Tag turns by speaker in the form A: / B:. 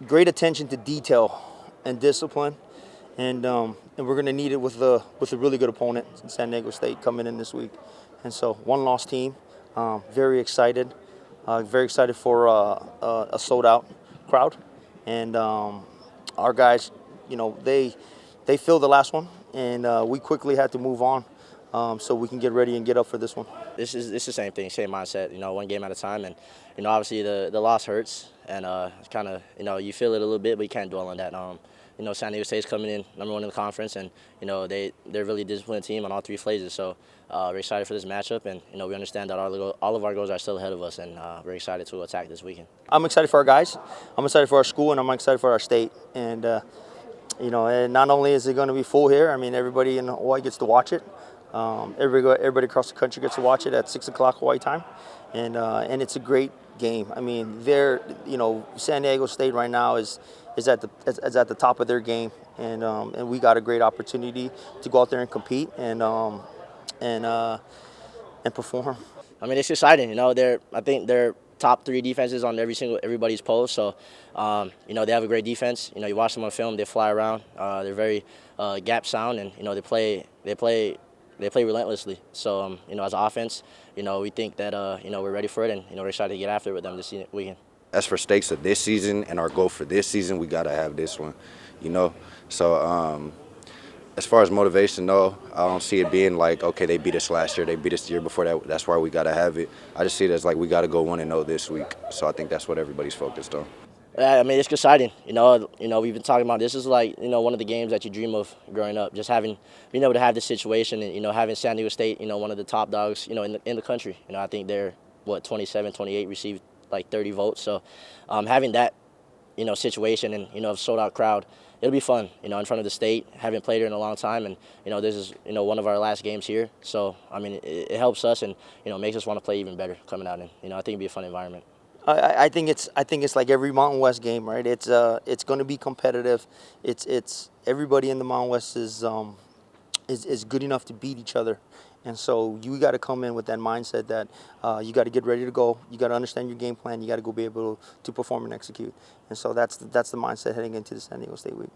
A: great attention to detail and discipline, and we're going to need it with a really good opponent, San Diego State, coming in this week. And so, one loss team, very excited for a sold out crowd, and our guys, they filled the last one, and we quickly had to move on. So we can get ready and get up for this one.
B: It's the same thing, same mindset. One game at a time, and obviously the loss hurts, and kind of you feel it a little bit, but you can't dwell on that. San Diego State's coming in #1 in the conference, and they're a really disciplined team on all three phases. So we're excited for this matchup, and we understand that all of our goals are still ahead of us, and we're excited to attack this weekend.
A: I'm excited for our guys. I'm excited for our school, and I'm excited for our state. And and not only is it going to be full here, I mean, everybody in Hawaii gets to watch it. Everybody across the country gets to watch it at 6 o'clock Hawaii time, and it's a great game. I mean, San Diego State right now is at the top of their game, and we got a great opportunity to go out there and compete and perform.
B: I mean, it's exciting. I think they're top 3 defenses on everybody's poll. So, they have a great defense. You watch them on film; they fly around. They're very gap sound, and they play relentlessly. So, as an offense, we think that we're ready for it, and we're excited to get after it with them this weekend.
C: As for stakes of this season and our goal for this season, we gotta have this one, So as far as motivation, no, I don't see it being like, okay, they beat us last year, they beat us the year before that. That's why we gotta have it. I just see it as like we gotta go 1-0 this week. So I think that's what everybody's focused on.
B: Yeah, I mean, it's exciting. We've been talking about this is like one of the games that you dream of growing up. Just being able to have this situation, and having San Diego State, one of the top dogs, in the country. I think they're 27, 28, received like 30 votes. So having that, situation and a sold out crowd, it'll be fun. In front of the state. Haven't played here in a long time, and this is one of our last games here. So I mean, it helps us, and makes us want to play even better coming out. And I think it'll be a fun environment.
A: I think it's like every Mountain West game, right? It's going to be competitive. It's everybody in the Mountain West is good enough to beat each other, and so you got to come in with that mindset that you got to get ready to go. You got to understand your game plan. You got to go be able to perform and execute, and so that's the mindset heading into the San Diego State week.